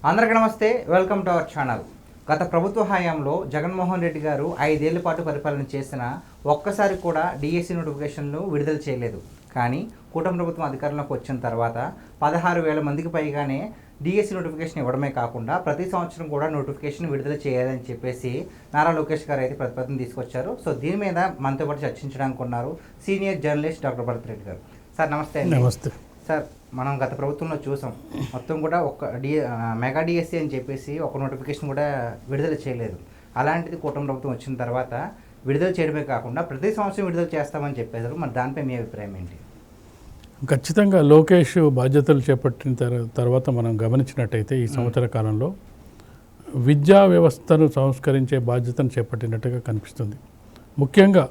అందరికీ నమస్తే, welcome to our channel. గత ప్రభుత్వ హయాంలో జగన్మోహన్ రెడ్డి గారు 5 ఏళ్ల పాటు పరిపాలన చేసిన ఒక్కసారి కూడా డిఎస్సి నోటిఫికేషన్లు విడుదల చేయలేదు. కానీ కూటమి ప్రభుత్వం అధికారంలోకి వచ్చిన తర్వాత 16,000 మందికి పైగానే డిఎస్సి నోటిఫికేషన్ ఇవ్వడమే కాకుండా ప్రతి సంవత్సరం కూడా నోటిఫికేషన్ విడుదల చేయాలని చెప్పేసి నారా లోకేష్ గారు అయితే ప్రతిపాదన తీసుకొచ్చారు. సో దీని మీద మనతో పాటు చర్చించడానికి ఉన్నారు senior journalist doctor Bharat Reddy గారు. సార్ నమస్తే. నమస్తే సార్, మనం గత ప్రభుత్వంలో చూసాం, మొత్తం కూడా మెగా డిఎస్సి అని చెప్పేసి ఒక నోటిఫికేషన్ కూడా విడుదల చేయలేదు. అలాంటిది కూటమి ప్రభుత్వం వచ్చిన తర్వాత విడుదల చేయడమే కాకుండా ప్రతి సంవత్సరం విడుదల చేస్తామని చెప్పేశారు. మరి దానిపై మీ అభిప్రాయం ఏంటి? ఖచ్చితంగా లోకేష్ బాధ్యతలు చేపట్టిన తర్వాత మనం గమనించినట్టయితే ఈ సంవత్సర కాలంలో విద్యా వ్యవస్థను సంస్కరించే బాధ్యతను చేపట్టినట్టుగా కనిపిస్తుంది. ముఖ్యంగా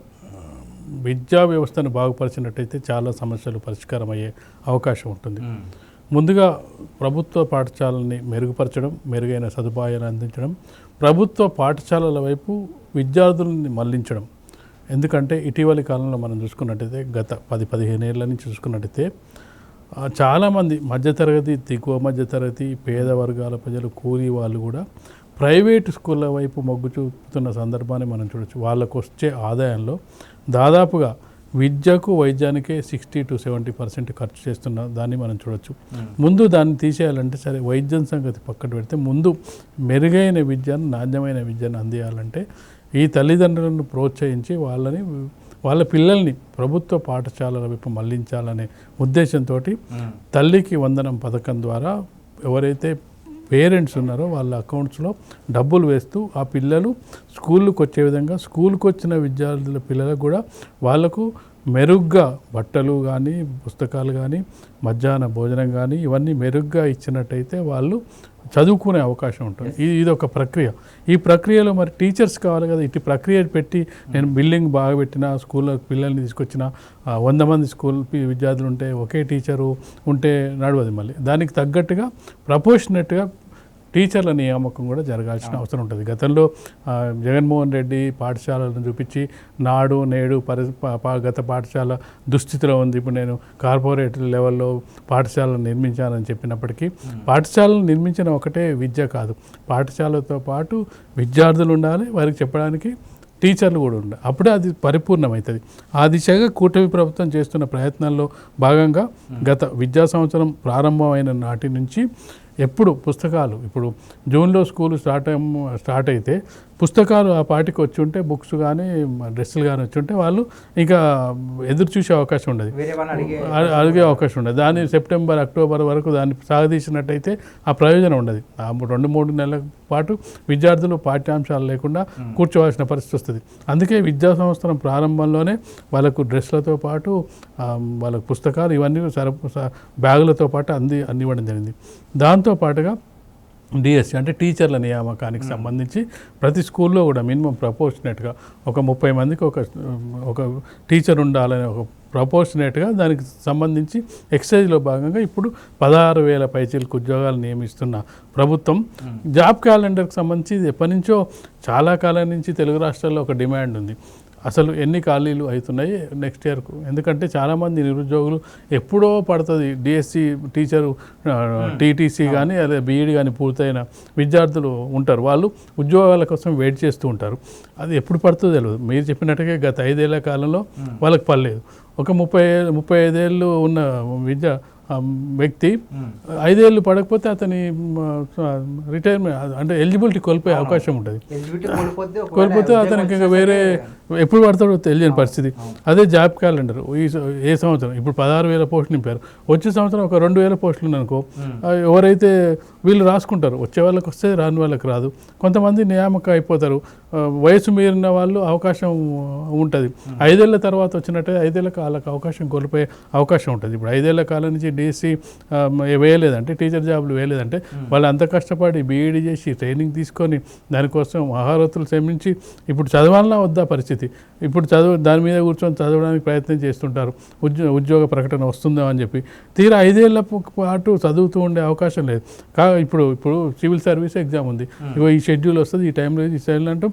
విద్యా వ్యవస్థను బాగుపరిచినట్టయితే చాలా సమస్యలు పరిష్కారం అయ్యే అవకాశం ఉంటుంది. ముందుగా ప్రభుత్వ పాఠశాలని మెరుగుపరచడం, మెరుగైన సదుపాయాలు అందించడం, ప్రభుత్వ పాఠశాలల వైపు విద్యార్థులని మళ్లించడం. ఎందుకంటే ఇటీవలి కాలంలో మనం చూసుకున్నట్టయితే గత 10-15 ఏళ్ళ నుంచి చూసుకున్నట్టయితే చాలామంది మధ్యతరగతి, దిగువ మధ్యతరగతి, పేద వర్గాల ప్రజలు, కూలీ వాళ్ళు కూడా ప్రైవేటు స్కూళ్ళ వైపు మొగ్గు చూపుతున్న సందర్భాన్ని మనం చూడవచ్చు. వాళ్ళకు వచ్చే ఆదాయంలో దాదాపుగా విద్యకు, వైద్యానికే 60-70% ఖర్చు చేస్తున్న దాన్ని మనం చూడవచ్చు. ముందు దాన్ని తీసేయాలంటే సరే, వైద్యం సంగతి పక్కన పెడితే ముందు మెరుగైన విద్యను, నాణ్యమైన విద్యను అందియాలంటే ఈ తల్లిదండ్రులను ప్రోత్సహించి వాళ్ళ పిల్లల్ని ప్రభుత్వ పాఠశాలల వైపు మళ్లించాలనే ఉద్దేశంతో తల్లికి వందనం పథకం ద్వారా ఎవరైతే పేరెంట్స్ ఉన్నారో వాళ్ళ అకౌంట్స్లో డబ్బులు వేస్తూ ఆ పిల్లలు స్కూళ్ళకు వచ్చే విధంగా, స్కూల్కి వచ్చిన విద్యార్థుల పిల్లలకు కూడా వాళ్ళకు మెరుగ్గా బట్టలు కానీ, పుస్తకాలు కానీ, మధ్యాహ్న భోజనం కానీ ఇవన్నీ మెరుగ్గా ఇచ్చినట్టయితే వాళ్ళు చదువుకునే అవకాశం ఉంటుంది. ఇది ఒక ప్రక్రియ. ఈ ప్రక్రియలో మరి టీచర్స్ కావాలి కదా. ఇటు ప్రక్రియ పెట్టి నేను బిల్డింగ్ బాగా పెట్టిన, స్కూల్లో పిల్లల్ని తీసుకొచ్చిన 100 మంది స్కూల్ విద్యార్థులు ఉంటే ఒకే టీచరు ఉంటే నడవదు. మళ్ళీ దానికి తగ్గట్టుగా ప్రపోర్షనేట్గా టీచర్ల నియామకం కూడా జరగాల్సిన అవసరం ఉంటుంది. గతంలో జగన్మోహన్ రెడ్డి పాఠశాలను చూపించి నాడు నేడు గత పాఠశాల దుస్థితిలో ఉంది, ఇప్పుడు నేను కార్పొరేట్ లెవెల్లో పాఠశాలను నిర్మించానని చెప్పినప్పటికీ పాఠశాలను నిర్మించిన ఒకటే విద్య కాదు, పాఠశాలతో పాటు విద్యార్థులు ఉండాలి, వారికి చెప్పడానికి టీచర్లు కూడా ఉండాలి. అప్పుడే అది పరిపూర్ణమవుతుంది. ఆ దిశగా కూటమి ప్రభుత్వం చేస్తున్న ప్రయత్నాల్లో భాగంగా గత విద్యా సంవత్సరం ప్రారంభమైన నాటి నుంచి ఎప్పుడు పుస్తకాలు, ఇప్పుడు జూన్లో స్కూల్ స్టార్ట్ అయితే పుస్తకాలు ఆ పాటికి వచ్చి ఉంటే, బుక్స్ కానీ డ్రెస్సులు కానీ వచ్చి ఉంటే వాళ్ళు ఇంకా ఎదురు చూసే అవకాశం ఉండదు, అడిగే అవకాశం ఉండదు. దాన్ని సెప్టెంబర్, అక్టోబర్ వరకు దాన్ని సాగదీసినట్టయితే ఆ ప్రయోజనం ఉండదు. ఆ 2-3 నెలల పాటు విద్యార్థులు పాఠ్యాంశాలు లేకుండా కూర్చోవాల్సిన పరిస్థితి వస్తుంది. అందుకే విద్యా సంవత్సరం ప్రారంభంలోనే వాళ్ళకు డ్రెస్లతో పాటు వాళ్ళకు పుస్తకాలు ఇవన్నీ బ్యాగులతో పాటు అందివ్వడం జరిగింది. దాంతోపాటుగా డిఎస్సి అంటే టీచర్ల నియామకానికి సంబంధించి ప్రతి స్కూల్లో కూడా మినిమం ప్రపోర్షనేట్గా ఒక 30 మందికి ఒక టీచర్ ఉండాలనే ఒక ప్రపోర్షనేట్గా దానికి సంబంధించి ఎక్సైజ్లో భాగంగా ఇప్పుడు 16,000 పైచీలకు ఉద్యోగాలు నియమిస్తున్న ప్రభుత్వం. జాబ్ క్యాలెండర్కి సంబంధించి ఎప్పటి నుంచో చాలా కాలం నుంచి తెలుగు రాష్ట్రాల్లో ఒక డిమాండ్ ఉంది. అసలు ఎన్ని ఖాళీలు అవుతున్నాయి నెక్స్ట్ ఇయర్కు? ఎందుకంటే చాలామంది నిరుద్యోగులు ఎప్పుడో పడుతుంది డిఎస్సి టీచరు, టీటీసీ కానీ అదే బీఈడి కానీ పూర్తయిన విద్యార్థులు ఉంటారు. వాళ్ళు ఉద్యోగాల కోసం వెయిట్ చేస్తూ ఉంటారు. అది ఎప్పుడు పడుతుందో తెలియదు. మీరు చెప్పినట్టుగా గత 5 ఏళ్ల కాలంలో వాళ్ళకి పర్లేదు. ఒక 35 ఏళ్ళు ఉన్న వ్యక్తి 5 ఏళ్ళు పడకపోతే అతని రిటైర్మెంట్ అంటే ఎలిజిబిలిటీ కోల్పోయే అవకాశం ఉంటుంది. కోల్పోతే అతనికి ఇంకా వేరే ఎప్పుడు పడతాడో తెలియని పరిస్థితి. అదే జాబ్ క్యాలెండర్ ఏ సంవత్సరం ఇప్పుడు 16,000 పోస్టులు నింపారు, వచ్చే సంవత్సరం ఒక 2,000 పోస్టులు ఉన్నాయనుకో, ఎవరైతే వీళ్ళు రాసుకుంటారు, వచ్చే వాళ్ళకి వస్తే రాని వాళ్ళకి రాదు. కొంతమంది నియామకం అయిపోతారు, వయసు మీరిన వాళ్ళు అవకాశం ఉంటుంది. 5 ఏళ్ల తర్వాత వచ్చినట్టే 5 ఏళ్ళకి వాళ్ళకి అవకాశం కోల్పోయే అవకాశం ఉంటుంది. ఇప్పుడు 5 ఏళ్ల కాలం నుంచి డిఎస్సి వేయలేదంటే, టీచర్ జాబులు వేయలేదంటే వాళ్ళు అంత కష్టపడి బీఈడి చేసి ట్రైనింగ్ తీసుకొని దానికోసం ఆహారతులు శ్రమించి ఇప్పుడు చదవాలన్నా వద్దా పరిస్థితి. ఇప్పుడు దాని మీద కూర్చొని చదవడానికి ప్రయత్నం చేస్తుంటారు, ఉద్యోగ ప్రకటన వస్తుందో అని చెప్పి. తీరా 5 ఏళ్ల పాటు చదువుతూ ఉండే అవకాశం లేదు. ఇప్పుడు సివిల్ సర్వీస్ ఎగ్జామ్ ఉంది, ఇగో ఈ షెడ్యూల్ వస్తుంది, ఈ టైంలో ఈ టైంలో అంటూ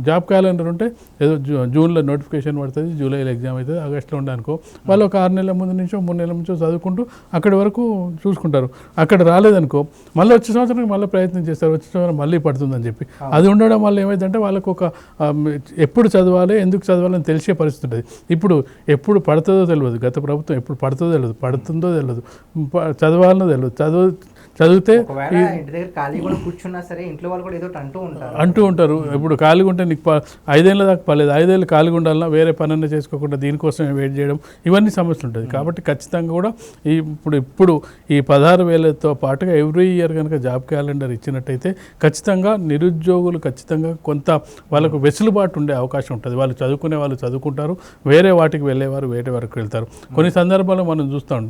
జాబ్ క్యాలెండర్ ఉంటే ఏదో జూన్లో నోటిఫికేషన్ పడుతుంది, జూలైలో ఎగ్జామ్ అవుతుంది, ఆగస్టులో ఉండనుకో వాళ్ళు ఒక 6 నెలల ముందు నుంచో 3 నెలల నుంచో చదువుకుంటూ అక్కడి వరకు చూసుకుంటారు. అక్కడ రాలేదనుకో మళ్ళీ వచ్చే సంవత్సరం మళ్ళీ ప్రయత్నం చేస్తారు, వచ్చే సంవత్సరం మళ్ళీ పడుతుందని చెప్పి. అది ఉండడం వల్ల ఏమైందంటే వాళ్ళకు ఒక ఎప్పుడు చదవాలి, ఎందుకు చదవాలని తెలిసే పరిస్థితి ఉంటుంది. ఇప్పుడు ఎప్పుడు పడుతుందో తెలియదు, గత ప్రభుత్వం ఎప్పుడు పడుతుందో తెలియదు, పడుతుందో తెలియదు, చదవాలనో తెలియదు. చదివితే ఇంటి దగ్గర ఖాళీ కూడా కూర్చున్నా సరే ఇంట్లో వాళ్ళు కూడా ఏదో అంటూ ఉంటారు. ఇప్పుడు ఖాళీగా ఉంటే నీకు 5 ఏళ్ళ దాకా పర్లేదు, 5 ఏళ్ళు ఖాళీగా ఉండాలన్నా వేరే పనన్నా చేసుకోకుండా దీనికోసమే వెయిట్ చేయడం, ఇవన్నీ సమస్యలు ఉంటుంది. కాబట్టి ఖచ్చితంగా కూడా ఇప్పుడు ఈ 16,000తో పాటుగా ఎవ్రీ ఇయర్ కనుక జాబ్ క్యాలెండర్ ఇచ్చినట్టయితే ఖచ్చితంగా నిరుద్యోగులు ఖచ్చితంగా కొంత వాళ్ళకు వెసులుబాటు ఉండే అవకాశం ఉంటుంది. వాళ్ళు చదువుకునే వాళ్ళు చదువుకుంటారు, వేరే వాటికి వెళ్ళేవారు వేరే వరకు వెళ్తారు. కొన్ని సందర్భాల్లో మనం చూస్తాం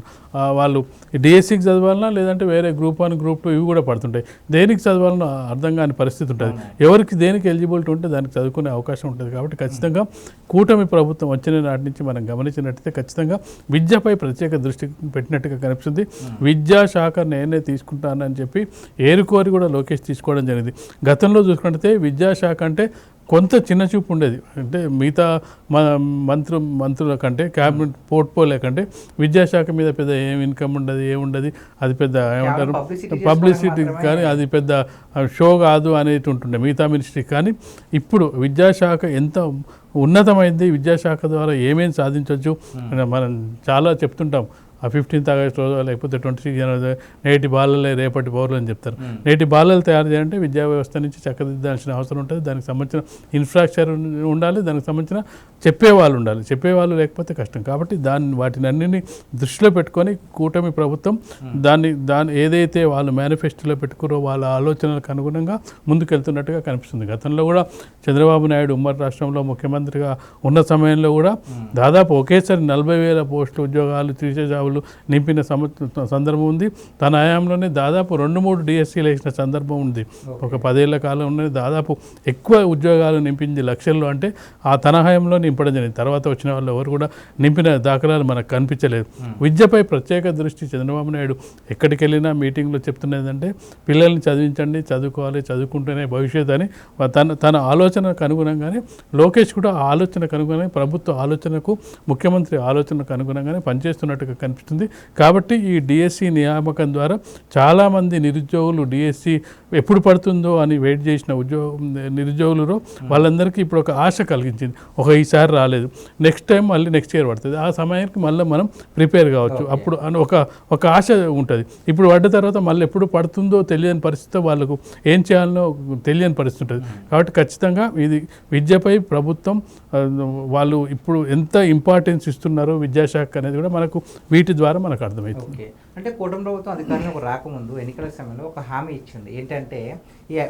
వాళ్ళు డిఎస్సికి చదవాలన్నా లేదంటే వేరే గ్రూప్ 1 గ్రూప్ 2 ఇవి కూడా పడుతుంటాయి. దేనికి చదవాలన్నా అర్థం కాని పరిస్థితి ఉంటుంది. ఎవరికి దేనికి ఎలిజిబిలిటీ ఉంటే దానికి చదువుకునే అవకాశం ఉంటుంది. కాబట్టి ఖచ్చితంగా కూటమి ప్రభుత్వం వచ్చిన నాటి నుంచి మనం గమనించినట్టయితే ఖచ్చితంగా విద్యపై ప్రత్యేక దృష్టి పెట్టినట్టుగా కనిపిస్తుంది. విద్యాశాఖ నేనే తీసుకుంటానని చెప్పి ఏరుకోరి కూడా లోకేష్ తీసుకోవడం జరిగింది. గతంలో చూసుకుంటే విద్యాశాఖ అంటే కొంత చిన్న చూపు ఉండేది. అంటే మిగతా మంత్రుల కంటే క్యాబినెట్ పోర్ట్ఫోలియో కంటే విద్యాశాఖ మీద పెద్ద ఏం ఇన్కమ్ ఉండదు, ఏముండదు, అది పెద్ద ఏమంటారు పబ్లిసిటీ కానీ అది పెద్ద షో కాదు అనేది ఉంటుండే మిగతా మినిస్ట్రీ. కానీ ఇప్పుడు విద్యాశాఖ ఎంత ఉన్నతమైంది, విద్యాశాఖ ద్వారా ఏమేమి సాధించవచ్చు మనం చాలా చెప్తుంటాం. ఆ 15th ఆగస్టు రోజు లేకపోతే 26 జనవరి నేటి బాలలే రేపటి పౌరులు అని చెప్తారు. నేటి బాలలు తయారు చేయాలంటే విద్యా వ్యవస్థ నుంచి చక్కదిద్దాల్సిన అవసరం ఉంటుంది. దానికి సంబంధించిన ఇన్ఫ్రాస్ట్రక్చర్ ఉండాలి, దానికి సంబంధించిన చెప్పేవాళ్ళు ఉండాలి. చెప్పేవాళ్ళు లేకపోతే కష్టం. కాబట్టి వాటిని అన్నింటినీ దృష్టిలో పెట్టుకొని కూటమి ప్రభుత్వం దాన్ని ఏదైతే వాళ్ళు మేనిఫెస్టోలో పెట్టుకురో వాళ్ళ ఆలోచనలకు అనుగుణంగా ముందుకెళ్తున్నట్టుగా కనిపిస్తుంది. గతంలో కూడా చంద్రబాబు నాయుడు ఉమ్మడి రాష్ట్రంలో ముఖ్యమంత్రిగా ఉన్న సమయంలో కూడా దాదాపు ఒకేసారి 40,000 పోస్టులు ఉద్యోగాలు తీసేజాబులు నింపిన సందర్భం ఉంది. తన హయాంలోనే దాదాపు 2-3 డిఎస్సీలు వేసిన సందర్భం ఉంది. ఒక 10 ఏళ్ల కాలంలోనే దాదాపు ఎక్కువ ఉద్యోగాలు నింపింది లక్షల్లో. అంటే ఆ తన హయాంలో నింపడం జరిగింది. తర్వాత వచ్చిన వాళ్ళు ఎవరు కూడా నింపిన దాఖలాలు మనకు కనిపించలేదు. విద్యపై ప్రత్యేక దృష్టి చంద్రబాబు నాయుడు ఎక్కడికి వెళ్ళినా మీటింగ్లో చెప్తున్నది అంటే పిల్లల్ని చదివించండి, చదువుకోవాలి, చదువుకుంటేనే భవిష్యత్ అని తన ఆలోచనకు అనుగుణంగానే లోకేష్ కూడా ఆ ఆలోచనకు అనుగుణంగా ప్రభుత్వ ఆలోచనకు ముఖ్యమంత్రి ఆలోచనకు అనుగుణంగానే పనిచేస్తున్నట్టుగా కనిపిస్తుంది. కాబట్టి ఈ డిఎస్సి నియామకం ద్వారా చాలామంది నిరుద్యోగులు డిఎస్సి ఎప్పుడు పడుతుందో అని వెయిట్ చేసిన నిరుద్యోగులు వాళ్ళందరికీ ఇప్పుడు ఒక ఆశ కలిగించింది. ఈసారి రాలేదు, నెక్స్ట్ టైం మళ్ళీ నెక్స్ట్ ఇయర్ పడుతుంది, ఆ సమయానికి మళ్ళీ మనం ప్రిపేర్ కావచ్చు అప్పుడు అని ఒక ఆశ ఉంటుంది. ఇప్పుడు పడ్డ తర్వాత మళ్ళీ ఎప్పుడు పడుతుందో తెలియని పరిస్థితితో వాళ్ళకు ఏం చేయాలనో తెలియని పరిస్థితి ఉంటుంది. కాబట్టి ఖచ్చితంగా ఇది విద్యపై ప్రభుత్వం వాళ్ళు ఇప్పుడు ఎంత ఇంపార్టెన్స్ ఇస్తున్నారో విద్యాశాఖ అనేది కూడా మనకు వీటి ద్వారా మనకు అర్థమవుతుంది. అంటే కూటమి ప్రభుత్వం అధికారంలోకి రాకముందు ఎన్నికల సమయంలో ఒక హామీ ఇచ్చింది. ఏంటంటే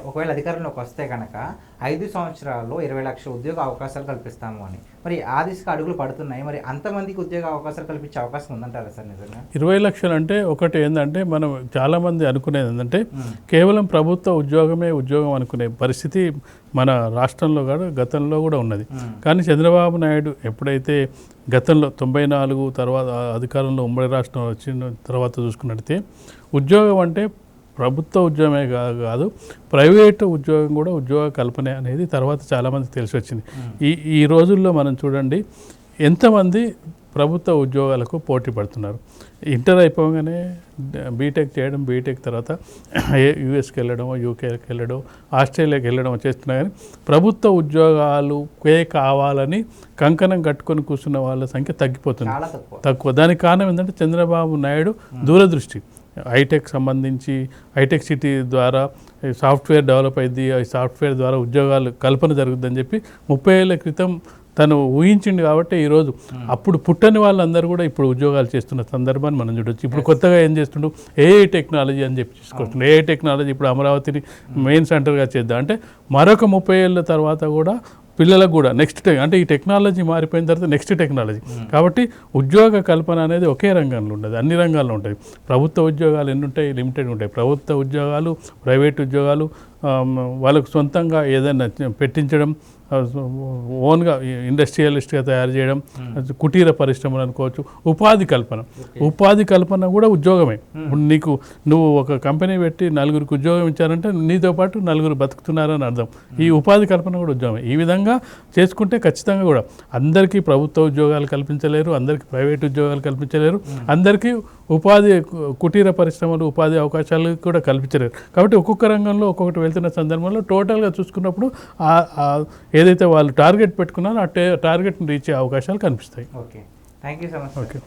ఒకవేళ అధికారంలోకి వస్తే కనుక 5 సంవత్సరాల్లో 20 లక్షల ఉద్యోగ అవకాశాలు కల్పిస్తాము అని. మరి ఆ దిశగా అడుగులు పడుతున్నాయి. మరి అంతమందికి ఉద్యోగ అవకాశాలు కల్పించే అవకాశం ఉందంటారా సార్ నిజంగా? 20 లక్షలు అంటే ఒకటి ఏంటంటే మనం చాలామంది అనుకునేది ఏంటంటే కేవలం ప్రభుత్వ ఉద్యోగం అనుకునే పరిస్థితి మన రాష్ట్రంలో కూడా గతంలో కూడా ఉన్నది. కానీ చంద్రబాబు నాయుడు ఎప్పుడైతే గతంలో 94 తర్వాత అధికారంలో ఉమ్మడి రాష్ట్రం వచ్చిన తర్వాత చూసుకున్నట్టయితే ఉద్యోగం అంటే ప్రభుత్వ ఉద్యోగమే కాదు ప్రైవేటు ఉద్యోగం కూడా ఉద్యోగ కల్పనే అనేది తర్వాత చాలామందికి తెలిసి వచ్చింది. ఈ రోజుల్లో మనం చూడండి ఎంతమంది ప్రభుత్వ ఉద్యోగాలకు పోటీ పడుతున్నారు. ఇంటర్ అయిపోగానే బీటెక్ చేయడం, బీటెక్ తర్వాత యూఎస్కి వెళ్ళడం, యూకేకి వెళ్ళడం, ఆస్ట్రేలియాకి వెళ్ళడం చేస్తున్నా. కానీ ప్రభుత్వ ఉద్యోగాలు కావాలని కంకణం కట్టుకొని కూర్చున్న వాళ్ళ సంఖ్య తగ్గిపోతుంది, తక్కువ. దానికి కారణం ఏంటంటే చంద్రబాబు నాయుడు దూరదృష్టి. హైటెక్ సంబంధించి హైటెక్ సిటీ ద్వారా సాఫ్ట్వేర్ డెవలప్ అయింది, ఈ సాఫ్ట్వేర్ ద్వారా ఉద్యోగాలు కల్పన జరుగుతుందని చెప్పి 30 ఏళ్ల క్రితం తను ఊహించింది. కాబట్టి ఈరోజు అప్పుడు పుట్టని వాళ్ళందరూ కూడా ఇప్పుడు ఉద్యోగాలు చేస్తున్న సందర్భాన్ని మనం చూడొచ్చు. ఇప్పుడు కొత్తగా ఏం చేస్తుండ్రు, ఏఐ టెక్నాలజీ అని చెప్పి తీసుకొస్తుండ్రు. ఏఐ టెక్నాలజీ ఇప్పుడు అమరావతిని మెయిన్ సెంటర్గా చేద్దాం అంటే మరొక 30 ఏళ్ళ తర్వాత కూడా పిల్లలకు కూడా నెక్స్ట్ అంటే ఈ టెక్నాలజీ మారిపోయిన తర్వాత నెక్స్ట్ టెక్నాలజీ. కాబట్టి ఉద్యోగ కల్పన అనేది ఒకే రంగంలో ఉండదు, అన్ని రంగాల్లో ఉంటాయి. ప్రభుత్వ ఉద్యోగాలు ఎన్ని ఉంటాయి, లిమిటెడ్ ఉంటాయి. ప్రభుత్వ ఉద్యోగాలు, ప్రైవేట్ ఉద్యోగాలు, వాళ్ళకు సొంతంగా ఏదైనా పెట్టించడం, ఓన్గా ఇండస్ట్రియలిస్ట్గా తయారు చేయడం, కుటీర పరిశ్రమలు అనుకోవచ్చు, ఉపాధి కల్పన కూడా ఉద్యోగమే. ఇప్పుడు నువ్వు ఒక కంపెనీ పెట్టి నలుగురికి ఉద్యోగం ఇచ్చారంటే నీతో పాటు నలుగురు బతుకుతున్నారని అర్థం. ఈ ఉపాధి కల్పన కూడా ఉద్యోగమే. ఈ విధంగా చేసుకుంటే ఖచ్చితంగా కూడా అందరికీ ప్రభుత్వ ఉద్యోగాలు కల్పించలేరు, అందరికీ ప్రైవేట్ ఉద్యోగాలు కల్పించలేరు, అందరికీ కుటీర పరిశ్రమలు, ఉపాధి అవకాశాలు కూడా కల్పించలేరు. కాబట్టి ఒక్కొక్క రంగంలో ఒక్కొక్కటి వెళ్తున్న సందర్భంలో టోటల్గా చూసుకున్నప్పుడు ఏదైతే వాళ్ళు టార్గెట్ పెట్టుకున్నారో ఆ టార్గెట్ని రీచ్ అయ్యే అవకాశాలు కనిపిస్తాయి. Okay, thank you so much. Okay.